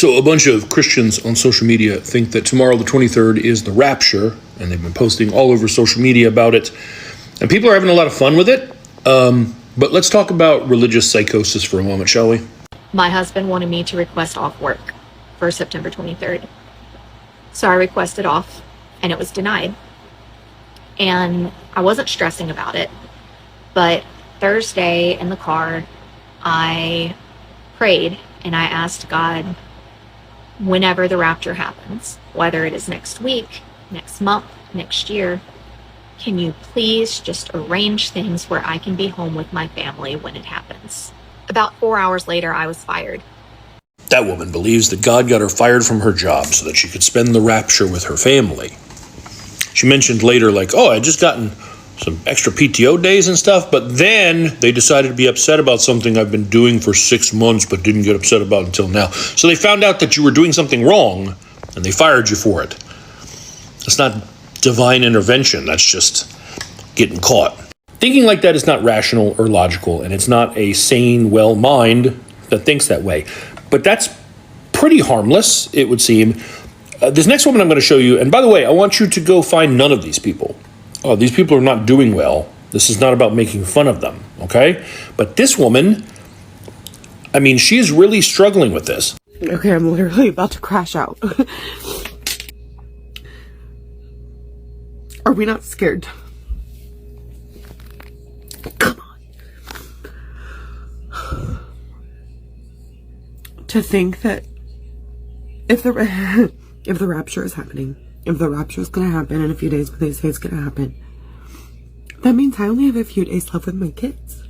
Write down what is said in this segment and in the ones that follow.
So a bunch of Christians on social media think that tomorrow the 23rd is the rapture, and they've been posting all over social media about it. And people are having a lot of fun with it. But let's talk about religious psychosis for a moment, shall we? My husband wanted me to request off work for September 23rd. So I requested off, and it was denied. And I wasn't stressing about it. But Thursday in the car, I prayed and I asked God, whenever the rapture happens, whether it is next week, next month, next year, can you please just arrange things where I can be home with my family when it happens? About 4 hours later, I was fired. That woman believes that God got her fired from her job so that she could spend the rapture with her family. She mentioned later, like, oh, I just gotten some extra PTO days and stuff, but then they decided to be upset about something I've been doing for 6 months but didn't get upset about until now. So they found out that you were doing something wrong and they fired you for it. It's not divine intervention, that's just getting caught. Thinking like that is not rational or logical, and it's not a sane, well mind that thinks that way. But that's pretty harmless, it would seem. This next woman I'm going to show you, and by the way, I want you to go find none of these people. These people are not doing well. This is not about making fun of them, okay? But this woman, I mean, she is really struggling with this. Okay, I'm literally about to crash out. Are we not scared? Come on. To think that if the rapture is happening, if the rapture is going to happen in a few days when they say it's going to happen, that means I only have a few days left with my kids.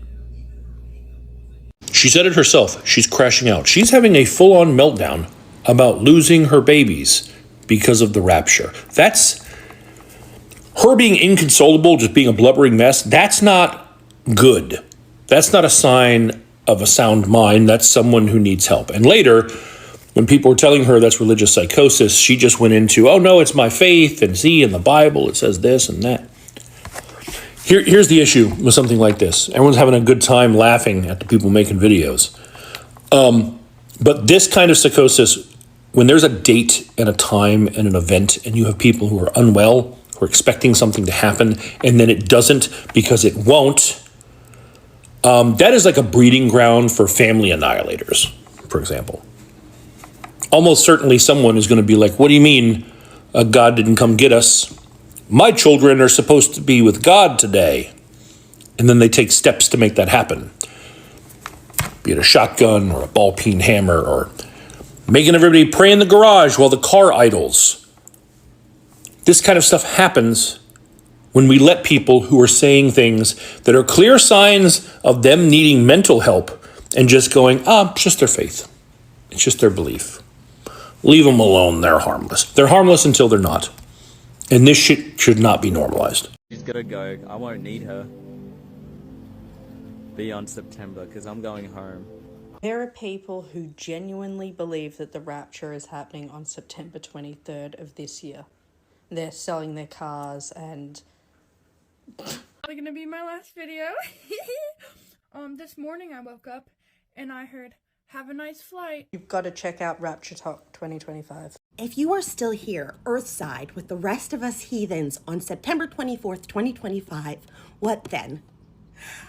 She said it herself. She's crashing out. She's having a full-on meltdown about losing her babies because of the rapture. That's her being inconsolable, just being a blubbering mess. That's not good. That's not a sign of a sound mind. That's someone who needs help. And later, when people were telling her that's religious psychosis, she just went into, oh no, it's my faith, and see, in the Bible it says this and that. Here's the issue with something like this. Everyone's having a good time laughing at the people making videos. But this kind of psychosis, when there's a date and a time and an event, and you have people who are unwell, who are expecting something to happen, and then it doesn't because it won't, that is like a breeding ground for family annihilators, for example. Almost certainly someone is going to be like, what do you mean God didn't come get us? My children are supposed to be with God today. And then they take steps to make that happen. Be it a shotgun or a ball-peen hammer or making everybody pray in the garage while the car idles. This kind of stuff happens when we let people who are saying things that are clear signs of them needing mental help and just going, it's just their faith. It's just their belief. Leave them alone. They're harmless. They're harmless until they're not. And this shit should not be normalized. She's gotta go. I won't need her beyond September because I'm going home. There are people who genuinely believe that the rapture is happening on September 23rd of this year. They're selling their cars and... Probably gonna be my last video. This morning I woke up and I heard, have a nice flight. You've got to check out Rapture Talk 2025. If you are still here, Earthside, with the rest of us heathens on September 24th, 2025, what then?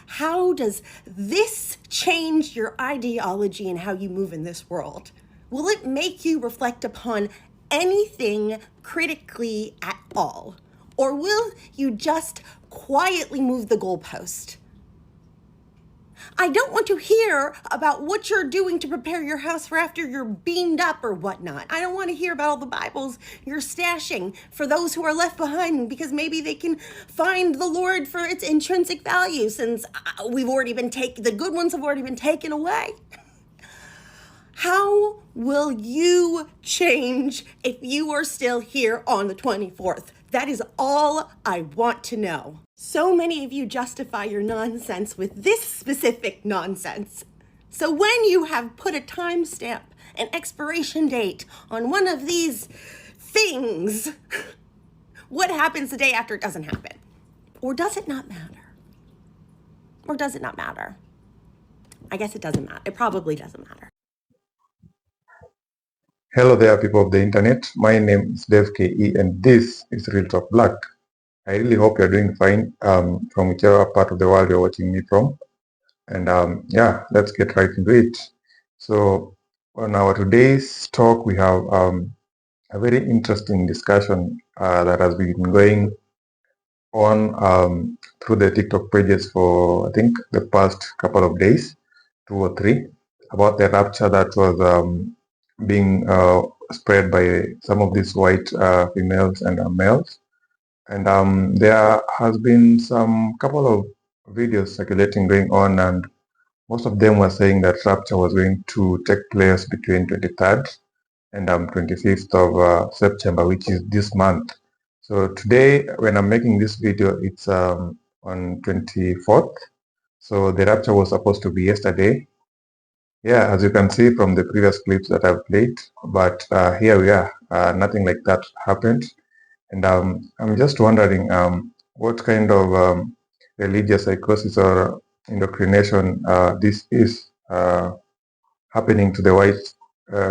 How does this change your ideology and how you move in this world? Will it make you reflect upon anything critically at all? Or will you just quietly move the goalpost? I don't want to hear about what you're doing to prepare your house for after you're beamed up or whatnot. I don't want to hear about all the Bibles you're stashing for those who are left behind because maybe they can find the Lord for its intrinsic value since the good ones have already been taken away. How will you change if you are still here on the 24th? That is all I want to know. So many of you justify your nonsense with this specific nonsense. So when you have put a timestamp, an expiration date on one of these things, what happens the day after it doesn't happen? Or does it not matter? Or does it not matter? I guess it doesn't matter. It probably doesn't matter. Hello there, people of the internet. My name is WH1TE and this is Real Talk Black. I really hope you're doing fine from whichever part of the world you're watching me from. And yeah, let's get right into it. So, on our today's talk, we have a very interesting discussion that has been going on through the TikTok pages for, I think, the past couple of days, 2 or 3, about the rapture that was being spread by some of these white females and males. And there has been some couple of videos circulating going on, and most of them were saying that rapture was going to take place between 23rd and 25th of September, which is this month. So today, when I'm making this video, it's on 24th. So the rapture was supposed to be yesterday. Yeah, as you can see from the previous clips that I've played, but here we are. Nothing like that happened. And I'm just wondering what kind of religious psychosis or indoctrination this is happening to the white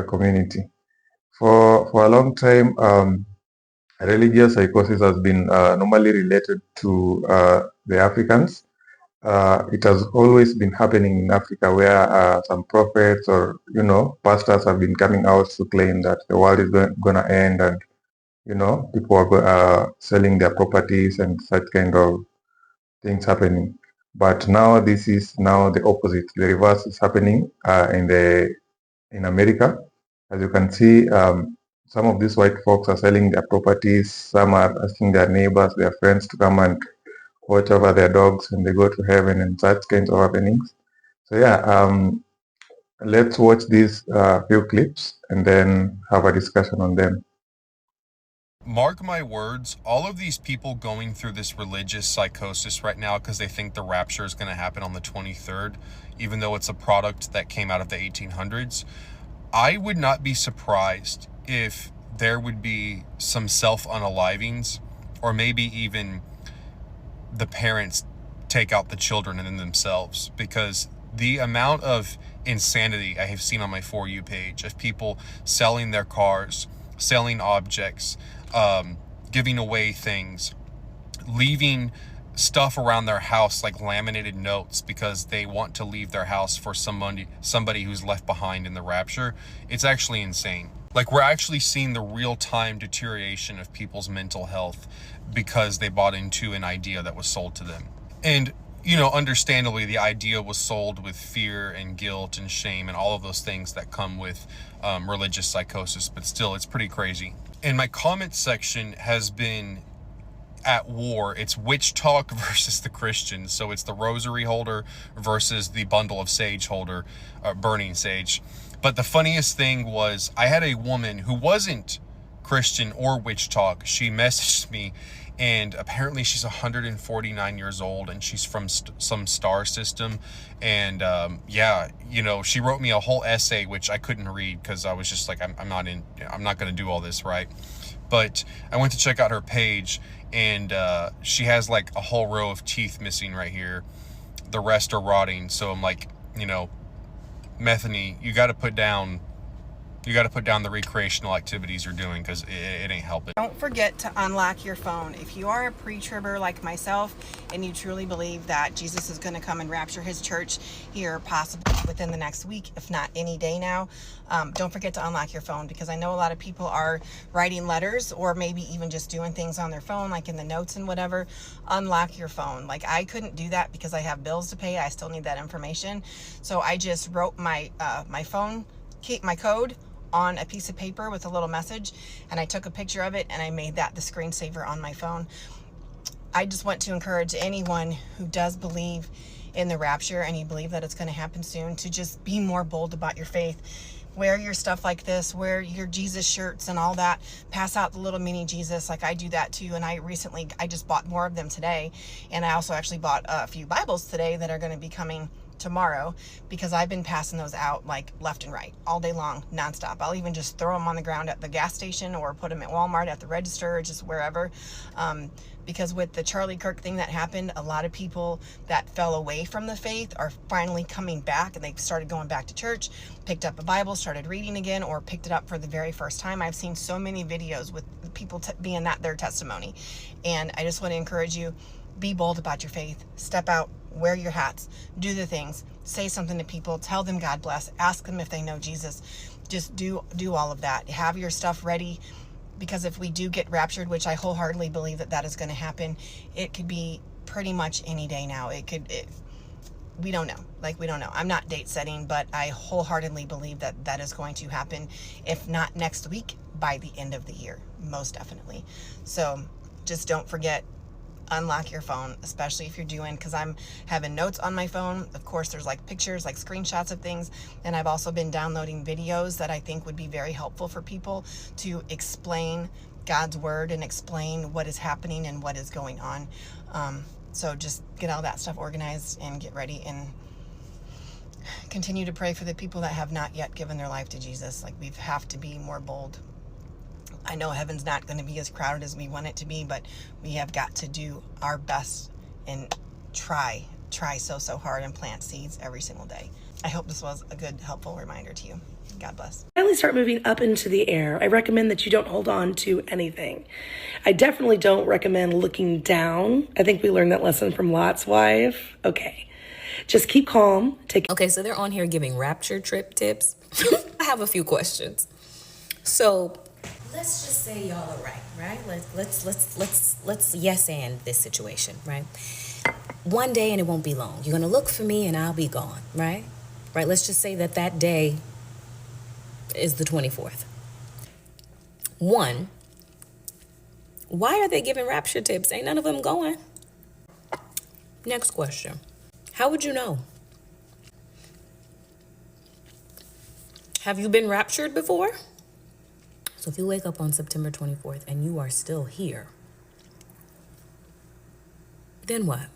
community. For a long time, religious psychosis has been normally related to the Africans. It has always been happening in Africa, where some prophets or pastors have been coming out to claim that the world is going to end, and people are selling their properties and such kind of things happening. But now this is now the opposite. The reverse is happening in America. As you can see, some of these white folks are selling their properties. Some are asking their neighbors, their friends to come and watch over their dogs when they go to heaven and such kinds of happenings. So yeah, let's watch these few clips and then have a discussion on them. Mark my words, all of these people going through this religious psychosis right now because they think the rapture is going to happen on the 23rd, even though it's a product that came out of the 1800s, I would not be surprised if there would be some self-unalivings, or maybe even the parents take out the children and themselves, because the amount of insanity I have seen on my For You page of people selling their cars, selling objects, giving away things, leaving stuff around their house like laminated notes because they want to leave their house for somebody who's left behind in the rapture. It's actually insane. Like, we're actually seeing the real-time deterioration of people's mental health because they bought into an idea that was sold to them. And understandably, the idea was sold with fear and guilt and shame and all of those things that come with religious psychosis, but still, it's pretty crazy. And my comment section has been at war. It's witch talk versus the Christians. So it's the rosary holder versus the bundle of sage holder, burning sage. But the funniest thing was, I had a woman who wasn't Christian or witch talk. She messaged me, and apparently she's 149 years old, and she's from some star system. And she wrote me a whole essay, which I couldn't read because I was just like, I'm not going to do all this, right? But I went to check out her page, and she has like a whole row of teeth missing right here. The rest are rotting. So I'm like, Methany, you got to put down the recreational activities you're doing, because it ain't helping. Don't forget to unlock your phone. If you are a pre-tribber like myself and you truly believe that Jesus is going to come and rapture his church here possibly within the next week, if not any day now, don't forget to unlock your phone, because I know a lot of people are writing letters or maybe even just doing things on their phone, like in the notes and whatever. Unlock your phone. Like, I couldn't do that because I have bills to pay. I still need that information. So I just wrote my phone, my code on a piece of paper with a little message, and I took a picture of it and I made that the screensaver on my phone. I just want to encourage anyone who does believe in the rapture and you believe that it's going to happen soon to just be more bold about your faith. Wear your stuff like this, wear your Jesus shirts and all that, pass out the little mini Jesus, like I do that too. And I just bought more of them today, and I also actually bought a few Bibles today that are going to be coming tomorrow, because I've been passing those out like left and right all day long, nonstop. I'll even just throw them on the ground at the gas station or put them at Walmart at the register or just wherever. Because with the Charlie Kirk thing that happened, a lot of people that fell away from the faith are finally coming back, and they've started going back to church, picked up a Bible, started reading again, or picked it up for the very first time. I've seen so many videos with people being that their testimony. And I just want to encourage you, be bold about your faith, step out, wear your hats, do the things, say something to people, tell them God bless, ask them if they know Jesus. Just do all of that. Have your stuff ready, because if we do get raptured, which I wholeheartedly believe that is going to happen, it could be pretty much any day now. We don't know. We don't know. I'm not date setting, but I wholeheartedly believe that is going to happen. If not next week, by the end of the year, most definitely. So just don't forget, unlock your phone, especially if you're doing, because I'm having notes on my phone. Of course, there's like pictures, like screenshots of things. And I've also been downloading videos that I think would be very helpful for people to explain God's word and explain what is happening and what is going on. So just get all that stuff organized and get ready, and continue to pray for the people that have not yet given their life to Jesus. We have to be more bold. I know heaven's not going to be as crowded as we want it to be, but we have got to do our best and try so hard and plant seeds every single day. I hope this was a good, helpful reminder to you. God bless. Finally start moving up into the air. I recommend that you don't hold on to anything. I definitely don't recommend looking down. I think we learned that lesson from Lot's wife. Okay. Just keep calm. Okay, so they're on here giving rapture trip tips. I have a few questions. So let's just say y'all are right? Let's yes and this situation, right? One day and it won't be long. You're gonna look for me and I'll be gone, right? Right, let's just say that day is the 24th. One, why are they giving rapture tips? Ain't none of them going. Next question. How would you know? Have you been raptured before? So if you wake up on September 24th and you are still here, then what?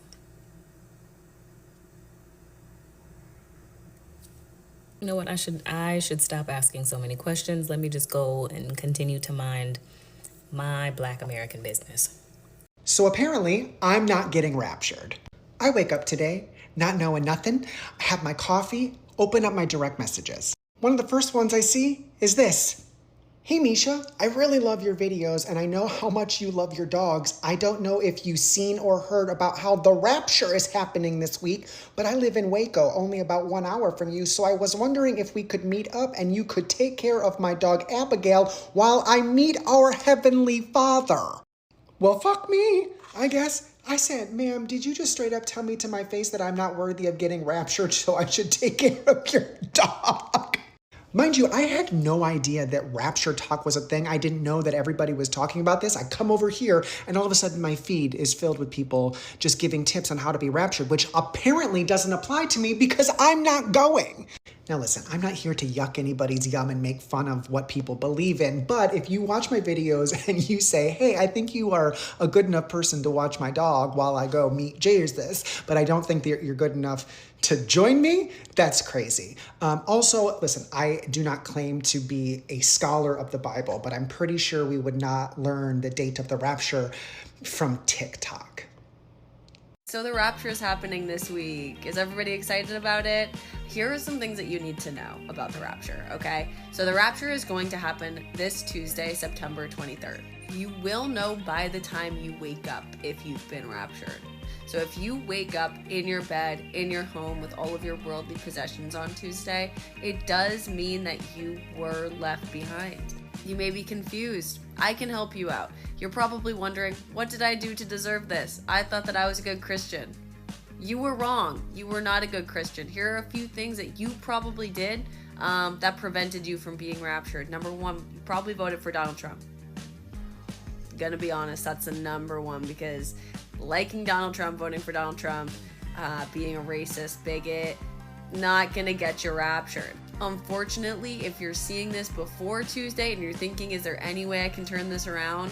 You know what? I should stop asking so many questions. Let me just go and continue to mind my Black American business. So apparently, I'm not getting raptured. I wake up today, not knowing nothing, I have my coffee, open up my direct messages. One of the first ones I see is this. Hey Misha, I really love your videos and I know how much you love your dogs. I don't know if you've seen or heard about how the rapture is happening this week, but I live in Waco, only about 1 hour from you, so I was wondering if we could meet up and you could take care of my dog Abigail while I meet our Heavenly Father. Well, fuck me, I guess. I said, ma'am, did you just straight up tell me to my face that I'm not worthy of getting raptured, so I should take care of your dog? Mind you, I had no idea that rapture talk was a thing. I didn't know that everybody was talking about this. I come over here and all of a sudden my feed is filled with people just giving tips on how to be raptured, which apparently doesn't apply to me because I'm not going. Now listen, I'm not here to yuck anybody's yum and make fun of what people believe in, but if you watch my videos and you say, hey, I think you are a good enough person to watch my dog while I go meet Jesus, but I don't think that you're good enough to join me, that's crazy. Also, listen, I do not claim to be a scholar of the Bible, but I'm pretty sure we would not learn the date of the rapture from TikTok. So the rapture is happening this week. Is everybody excited about it? Here are some things that you need to know about the rapture, okay? So the rapture is going to happen this Tuesday, September 23rd. You will know by the time you wake up if you've been raptured. So if you wake up in your bed, in your home with all of your worldly possessions on Tuesday, it does mean that you were left behind. You may be confused. I can help you out. You're probably wondering, what did I do to deserve this? I thought that I was a good Christian. You were wrong. You were not a good Christian. Here are a few things that you probably did that prevented you from being raptured. Number one, you probably voted for Donald Trump. Gonna be honest, that's the number one, because liking Donald Trump, voting for Donald Trump, being a racist, bigot, not gonna get you raptured. Unfortunately, if you're seeing this before Tuesday and you're thinking, is there any way I can turn this around?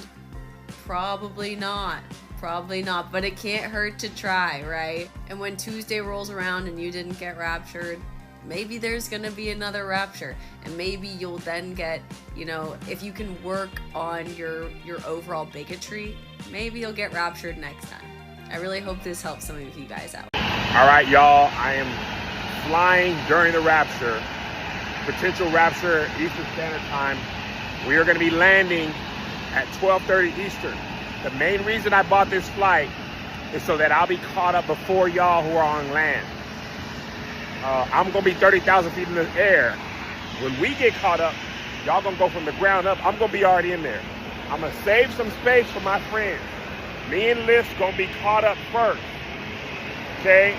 Probably not. Probably not, but it can't hurt to try, right? And when Tuesday rolls around and you didn't get raptured, maybe there's gonna be another rapture, and maybe you'll then get, you know, if you can work on your overall bigotry, maybe you'll get raptured next time. I really hope this helps some of you guys out. All right, y'all, I am flying during the rapture, potential rapture, Eastern Standard Time. We are gonna be landing at 12:30 Eastern. The main reason I bought this flight is so that I'll be caught up before y'all who are on land. I'm gonna be 30,000 feet in the air. When we get caught up, y'all gonna go from the ground up. I'm gonna be already in there. I'm gonna save some space for my friends. Me and Lift's gonna be caught up first, okay?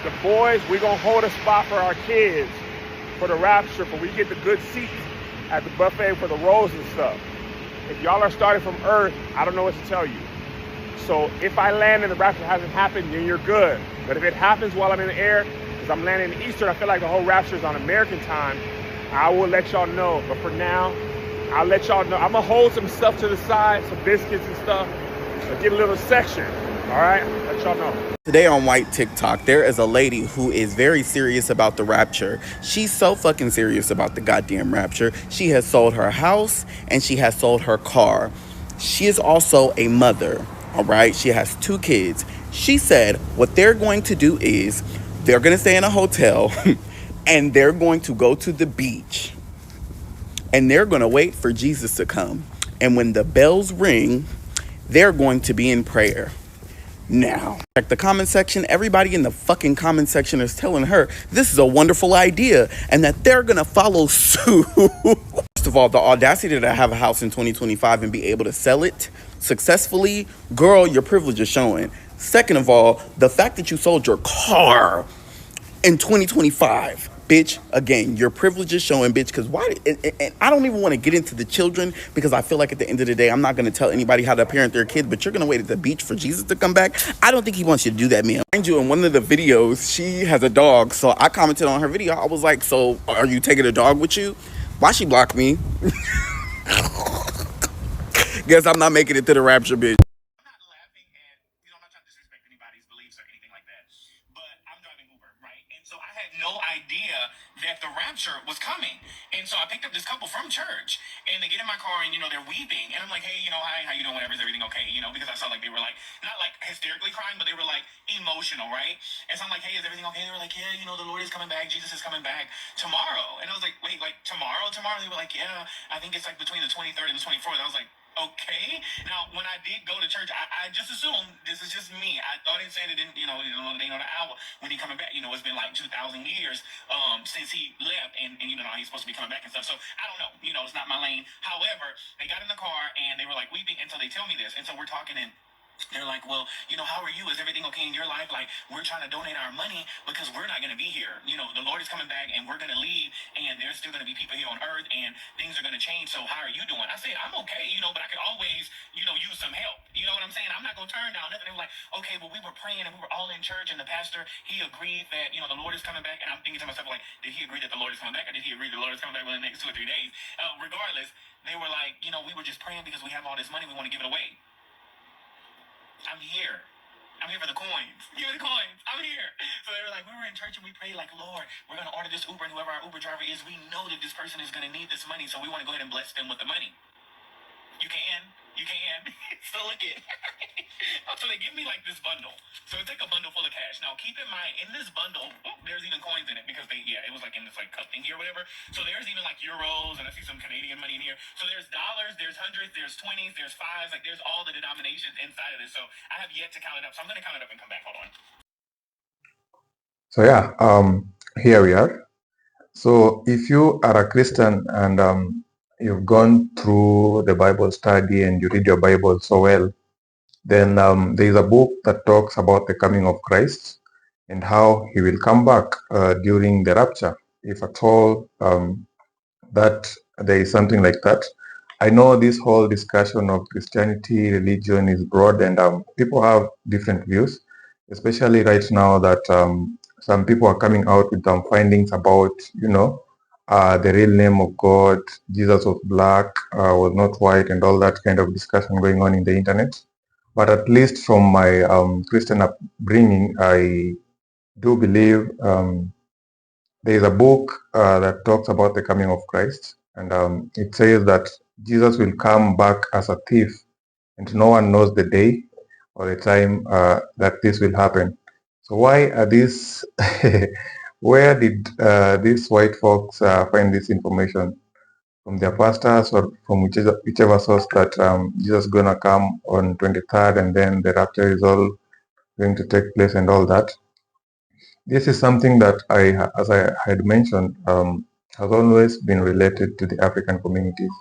The boys, we gonna hold a spot for our kids for the rapture, for we get the good seats at the buffet for the rolls and stuff. If y'all are starting from Earth, I don't know what to tell you. So if I land and the rapture hasn't happened, then you're good. But if it happens while I'm in the air, because I'm landing in Eastern, I feel like the whole rapture is on American time, I will let y'all know. But for now, I'll let y'all know. I'm gonna hold some stuff to the side, some biscuits and stuff, but get a little section, all right? Let y'all know. Today on White TikTok, there is a lady who is very serious about the rapture. She's so fucking serious about the goddamn rapture. She has sold her house and she has sold her car. She is also a mother, all right? She has 2 kids. She said what they're going to do is they're going to stay in a hotel and they're going to go to the beach and they're going to wait for Jesus to come. And when the bells ring, they're going to be in prayer. Now, check the comment section. Everybody in the fucking comment section is telling her this is a wonderful idea and that they're gonna follow suit. First of all, the audacity to have a house in 2025 and be able to sell it successfully, girl, your privilege is showing. Second of all, the fact that you sold your car in 2025, bitch, again, your privilege is showing, bitch, because why, and I don't even want to get into the children, because I feel like at the end of the day, I'm not going to tell anybody how to parent their kids, but you're going to wait at the beach for Jesus to come back? I don't think he wants you to do that, man. Mind you, in one of the videos, she has a dog, so I commented on her video. I was like, so are you taking a dog with you? Why she blocked me? Guess I'm not making it to the rapture, bitch. No idea that the rapture was coming. And so I picked up this couple from church and they get in my car and, you know, they're weeping. And I'm like, hey, you know, hi, how you doing? Whatever, is everything okay? You know, because I saw like they were like, not like hysterically crying, but they were like emotional, right? And so I'm like, hey, is everything okay? They were like, yeah, you know, the Lord is coming back. Jesus is coming back tomorrow. And I was like, wait, like tomorrow? They were like, yeah, I think it's like between the 23rd and the 24th. I was like, okay. Now, when I did go to church, I just assumed, this is just me. I thought it said it in, you know, they know the hour when he coming back. You know, it's been like 2,000 years since he left, and you know, he's supposed to be coming back and stuff. So I don't know. You know, it's not my lane. However, they got in the car and they were like weeping until they tell me this. And so we're talking and they're like, well, you know, how are you? Is everything okay in your life? Like, we're trying to donate our money because we're not going to be here. You know, the Lord is coming back and we're going to leave and there's still going to be people here on earth and things are going to change. So how are you doing? I said, I'm okay, you know, but I could always, you know, use some help. You know what I'm saying? I'm not going to turn down nothing. They were like, okay, well, we were praying and we were all in church and the pastor, he agreed that, you know, the Lord is coming back. And I'm thinking to myself, like, did he agree that the Lord is coming back? Or did he agree that the Lord is coming back within the next 2 or 3 days? Regardless, they were like, you know, we were just praying because we have all this money. We want to give it away. I'm here. I'm here for the coins. Give me the coins. I'm here. So they were like, we were in church and we prayed like, Lord, we're going to order this Uber and whoever our Uber driver is, we know that this person is going to need this money. So we want to go ahead and bless them with the money. You can. You can. So look at so they give me like this bundle. So it's like a bundle full of cash. Now keep in mind, in this bundle, there's even coins in it because it was like in this like cup thing here or whatever. So there's even like euros and I see some Canadian money in here. So there's dollars, there's hundreds, there's 20s, there's fives, like there's all the denominations inside of this. So I have yet to count it up. So I'm gonna count it up and come back. Hold on. So yeah, here we are. So if you are a Christian and you've gone through the Bible study and you read your Bible so well, then there is a book that talks about the coming of Christ and how he will come back during the rapture, if at all that there is something like that. I know this whole discussion of Christianity, religion is broad and people have different views, especially right now that some people are coming out with findings about, you know, the real name of God, Jesus was black, was not white, and all that kind of discussion going on in the internet. But at least from my Christian upbringing, I do believe there is a book that talks about the coming of Christ, and it says that Jesus will come back as a thief, and no one knows the day or the time that this will happen. So why are these? Where did these white folks find this information? From their pastors or from whichever source that Jesus is gonna come on 23rd, and then the rapture is all going to take place and all that. This is something that as I had mentioned, has always been related to the African communities,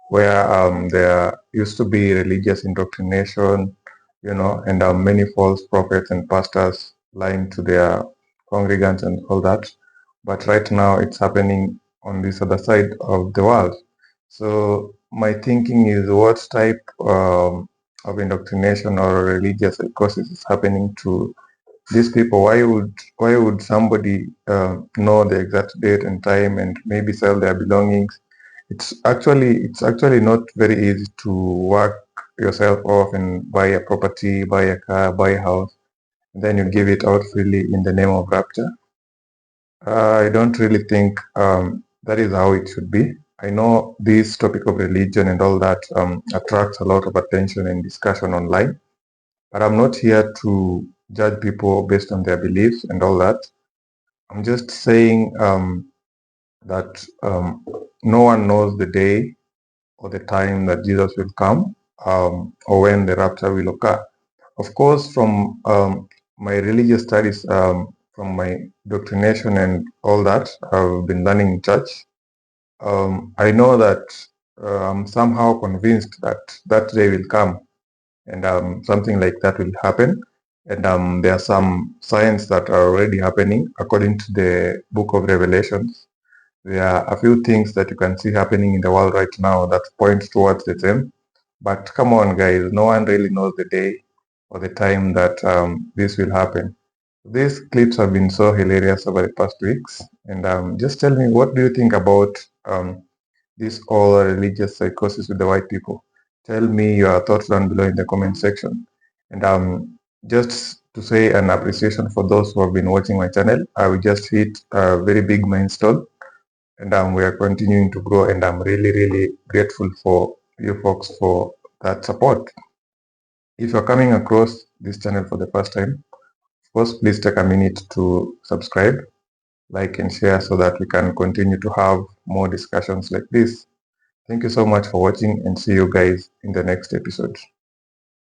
where there used to be religious indoctrination, and many false prophets and pastors lying to their congregants and all that. But right now it's happening on this other side of the world. So my thinking is, what type of indoctrination or religious psychosis is happening to these people? Why would somebody know the exact date and time and maybe sell their belongings? It's actually not very easy to work yourself off and buy a property, buy a car, buy a house, and then you give it out freely in the name of rapture. I don't really think that is how it should be. I know this topic of religion and all that attracts a lot of attention and discussion online, but I'm not here to judge people based on their beliefs and all that. I'm just saying that no one knows the day or the time that Jesus will come, or when the rapture will occur. Of course, from my religious studies, from my doctrination and all that I've been learning in church, I know that I'm somehow convinced that that day will come, and something like that will happen. And there are some signs that are already happening according to the book of Revelations. There are a few things that you can see happening in the world right now that point towards the same. But come on, guys, no one really knows the day or the time that this will happen. These clips have been so hilarious over the past weeks. And just tell me, what do you think about this all religious psychosis with the white people? Tell me your thoughts down below in the comment section. And just to say an appreciation for those who have been watching my channel, I will just hit a very big milestone, and we are continuing to grow, and I'm really, really grateful for you folks for that support. If you're coming across this channel for the first time, of course, please take a minute to subscribe, like, and share so that we can continue to have more discussions like this. Thank you so much for watching, and see you guys in the next episode.